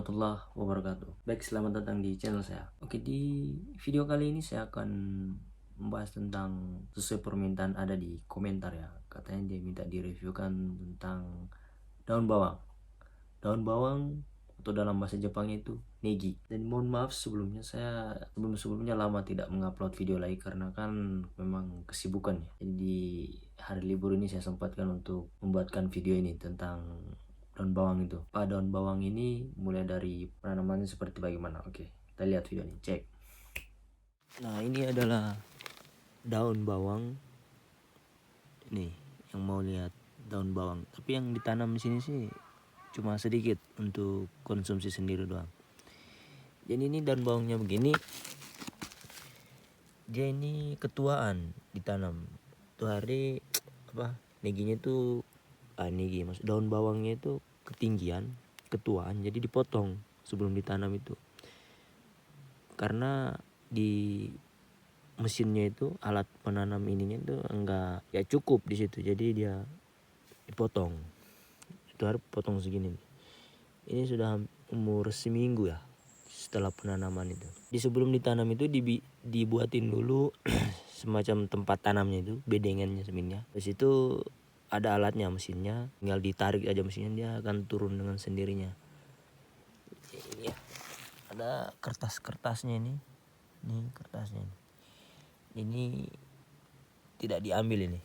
warahmatullahi wabarakatuh. Baik, selamat datang di channel saya. Oke, di video kali ini saya akan membahas tentang sesuai permintaan ada di komentar ya. Katanya dia minta direviewkan tentang daun bawang. Daun bawang atau dalam bahasa Jepangnya itu negi. Dan mohon maaf sebelumnya, saya sebelumnya lama tidak mengupload video lagi karena kan memang kesibukan ya. Jadi di hari libur ini saya sempatkan untuk membuatkan video ini tentang daun bawang itu. Daun bawang ini mulai dari penanamannya seperti bagaimana. Oke, kita lihat video ini, cek. Nah, ini adalah daun bawang. Nih, yang mau lihat daun bawang. Tapi yang ditanam di sini sih cuma sedikit untuk konsumsi sendiri doang. Jadi ini daun bawangnya begini. Dia ini ketuaan ditanam. Tuh hari neginya itu negi maksud daun bawangnya itu ketinggian, ketuaan, jadi dipotong sebelum ditanam itu. Karena di mesinnya itu alat penanam ininya itu enggak ya cukup di situ, jadi dia dipotong. Itu harus potong segini. Ini sudah umur seminggu ya setelah penanaman itu. Di sebelum ditanam itu dibuatin dulu semacam tempat tanamnya itu, bedengannya seminnya. Terus itu ada alatnya, mesinnya, tinggal ditarik aja mesinnya, dia akan turun dengan sendirinya. Ini ya, ada kertas-kertasnya ini kertasnya ini tidak diambil, ini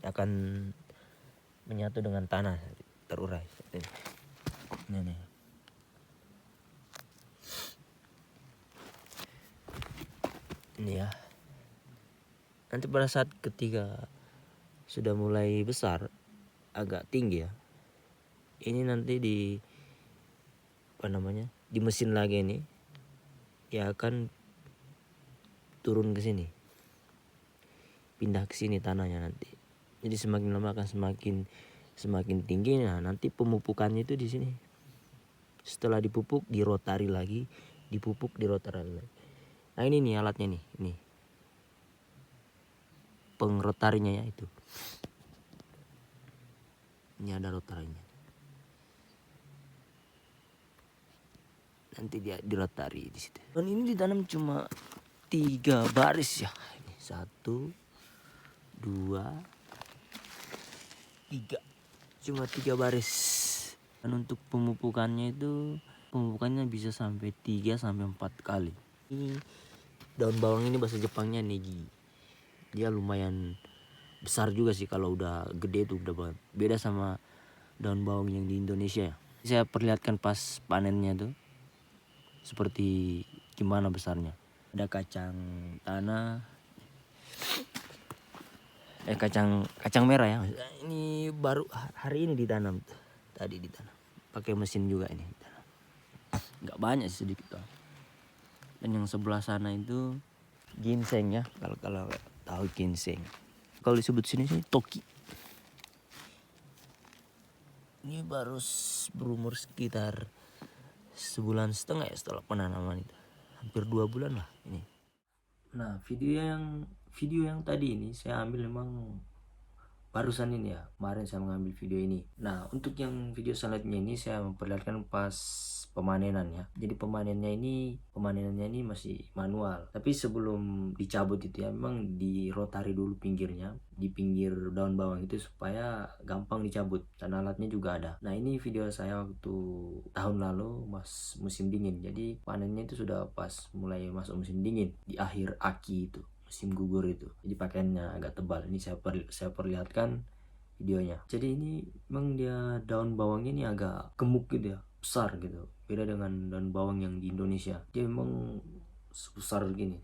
akan menyatu dengan tanah, terurai. Ini ya. Nanti pada saat ketika sudah mulai besar, agak tinggi ya, ini nanti di mesin lagi ini ya akan turun ke sini, pindah ke sini tanahnya nanti. Jadi semakin lama akan semakin tinggi. Nah, nanti pemupukannya itu di sini. Setelah dipupuk dirotari lagi, dipupuk dirotari lagi. Nah, ini nih alatnya nih, ini pengrotarinya ya itu. Ini ada rotarinya. Nanti dia dirotari di situ. Dan ini ditanam cuma 3 baris ya. Ini 1, 2, 3. Cuma 3 baris. Dan untuk pemupukannya bisa sampai 3 sampai 4 kali. Ini daun bawang ini bahasa Jepangnya negi. Dia lumayan besar juga sih, kalau udah gede tuh udah banget. Beda sama daun bawang yang di Indonesia ya. Saya perlihatkan pas panennya tuh seperti gimana besarnya. Ada kacang tanah, kacang merah ya. Ini baru hari ini ditanam, tadi ditanam pakai mesin juga ini ditanam. Nggak banyak sih, sedikit doang. Dan yang sebelah sana itu ginseng ya, kalau tahu ginseng. Kalau disebut sini toki. Ini baru berumur sekitar 1,5 bulan ya setelah penanaman itu. Hampir 2 bulan lah ini. Nah, video yang tadi ini saya ambil memang barusan ini ya, kemarin saya mengambil video ini. Nah, untuk yang video selanjutnya ini saya memperlihatkan pas pemanenan ya. Jadi pemanenannya ini masih manual. Tapi sebelum dicabut itu ya, memang dirotari dulu pinggirnya, di pinggir daun bawang itu supaya gampang dicabut. Dan alatnya juga ada. Nah, ini video saya waktu tahun lalu musim dingin. Jadi panennya itu sudah pas mulai masuk musim dingin, di akhir Aki itu, musim gugur itu. Jadi pakaiannya agak tebal. Ini saya perlihatkan videonya. Jadi ini memang dia daun bawangnya ini agak gemuk gitu ya, besar gitu. Beda dengan daun bawang yang di Indonesia. Dia memang sebesar gini,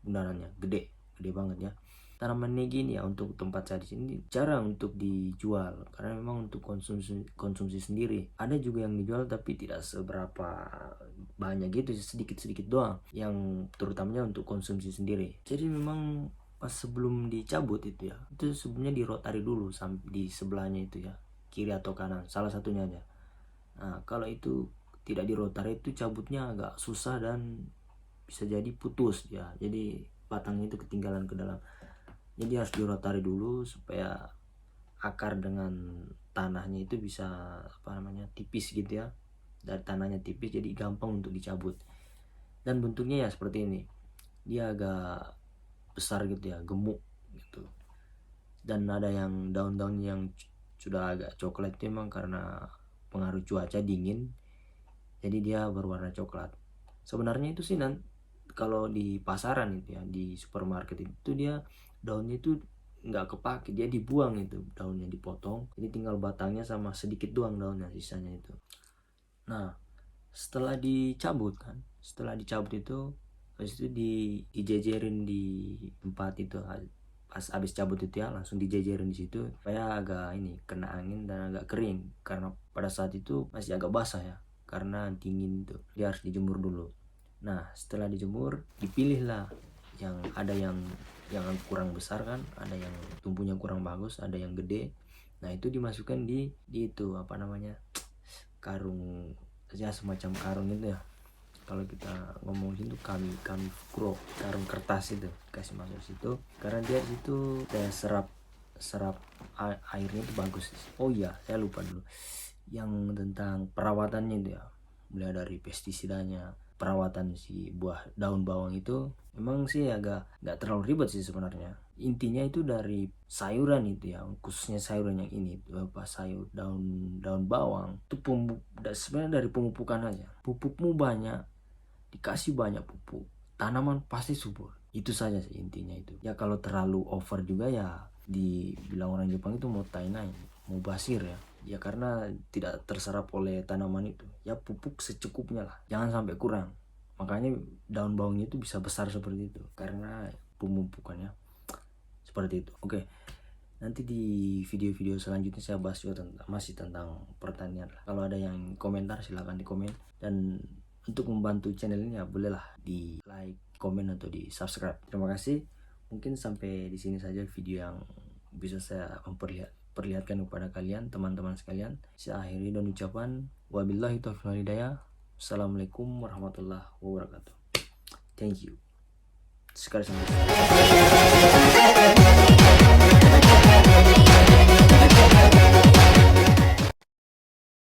bundarannya gede banget ya. Tanaman negi ini ya untuk tempat saya di sini jarang untuk dijual karena memang untuk konsumsi sendiri. Ada juga yang dijual tapi tidak seberapa banyak gitu, sedikit doang yang terutamanya untuk konsumsi sendiri. Jadi memang pas sebelum dicabut itu ya, itu sebenarnya dirotari dulu di sebelahnya itu ya, kiri atau kanan, salah satunya aja. Nah, kalau itu tidak dirotari itu cabutnya agak susah dan bisa jadi putus ya. Jadi batangnya itu ketinggalan ke dalam. Jadi harus dirotari dulu supaya akar dengan tanahnya itu bisa tipis gitu ya. dari tanahnya tipis jadi gampang untuk dicabut. Dan bentuknya ya seperti ini, dia agak besar gitu ya, gemuk gitu. Dan ada yang daun-daun yang sudah agak coklat itu memang karena pengaruh cuaca dingin, jadi dia berwarna coklat. Sebenarnya itu sih kalau di pasaran itu ya, di supermarket itu dia daunnya itu nggak kepake, dia dibuang, itu daunnya dipotong, jadi tinggal batangnya sama sedikit doang daunnya, sisanya itu. Nah setelah dicabut itu, habis itu dijejerin di tempat itu. Pas habis cabut itu ya langsung dijejerin di situ supaya agak ini kena angin dan agak kering, karena pada saat itu masih agak basah ya karena dingin tuh, dia harus dijemur dulu. Nah setelah dijemur dipilihlah yang ada yang kurang besar kan, ada yang tumbuhnya kurang bagus, ada yang gede. Nah itu dimasukkan di itu apa namanya, karung ya, semacam karung itu ya, kalau kita ngomongin tuh kami kuro, karung kertas itu kasih masuk situ, karena dia di situ kayak serap airnya itu bagus. Oh iya saya lupa dulu yang tentang perawatannya itu ya, mulai dari pestisidanya, perawatan si buah daun bawang itu memang sih agak nggak terlalu ribet sih sebenarnya. Intinya itu dari sayuran itu ya, khususnya sayuran yang ini apa, sayur daun bawang itu sebenarnya dari pemupukan aja. Pupukmu banyak, dikasih banyak pupuk, tanaman pasti subur. Itu saja sih intinya itu ya. Kalau terlalu over juga ya dibilang orang Jepang itu mottainai, mau basir ya karena tidak terserap oleh tanaman itu ya. Pupuk secukupnya lah, jangan sampai kurang. Makanya daun bawangnya itu bisa besar seperti itu karena pemupukannya seperti itu. Oke, nanti di video-video selanjutnya saya bahas juga masih tentang pertanian. Kalau ada yang komentar silahkan di komen, dan untuk membantu channel ini ya bolehlah di like, komen, atau di subscribe. Terima kasih. Mungkin sampai di sini saja video yang bisa saya perlihatkan kepada kalian teman-teman sekalian. Saya akhiri dengan ucapan wabillahi taufiq wal hidayah. Assalamualaikum warahmatullahi wabarakatuh. Thank you. Sekali lagi.